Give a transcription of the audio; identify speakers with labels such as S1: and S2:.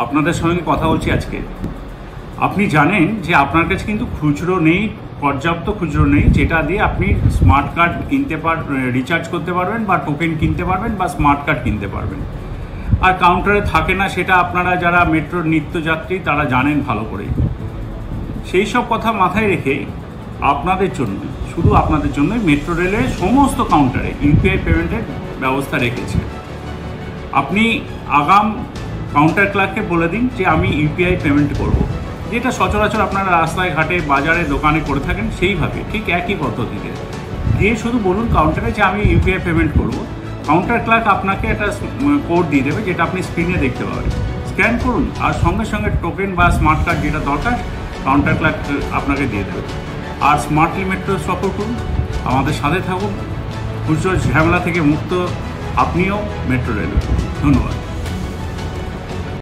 S1: আপনাদের সঙ্গে কথা বলছি আজকে। আপনি জানেন যে আপনার কাছে কিন্তু খুচরো নেই, পর্যাপ্ত খুচরো নেই, যেটা দিয়ে আপনি স্মার্ট কার্ড রিচার্জ করতে পারবেন বা টোকেন কিনতে পারবেন বা স্মার্ট কার্ড কিনতে পারবেন। আর কাউন্টারে থাকে না, সেটা আপনারা যারা মেট্রোর নিত্যযাত্রী তারা জানেন ভালো করেই। সেই সব কথা মাথায় রেখে আপনাদের জন্য, শুধু আপনাদের জন্য মেট্রো রেলের সমস্ত কাউন্টারে ইউপিআই পেমেন্টের ব্যবস্থা রেখেছে। আপনি আগাম কাউন্টার ক্লার্ককে বলে দিন যে আমি ইউপিআই পেমেন্ট করব, যেটা সচরাচর আপনারা রাস্তায় ঘাটে বাজারে দোকানে করে থাকেন সেইভাবে, ঠিক একই পদ্ধতিতে গিয়ে শুধু বলুন কাউন্টারে যে আমি ইউপিআই পেমেন্ট করব। কাউন্টার ক্লার্ক আপনাকে একটা কোড দিয়ে দেবে, যেটা আপনি স্ক্রিনে দেখতে পাবেন। স্ক্যান করুন আর সঙ্গে সঙ্গে টোকেন বা স্মার্ট কার্ড যেটা দরকার কাউন্টার ক্লার্ক আপনাকে দিয়ে দেবে। আর স্মার্টলি মেট্রো সফর করুন, আমাদের সাথে থাকুন, খুচরো ঝামেলা থেকে মুক্ত আপনিও মেট্রো রেল। ধন্যবাদ।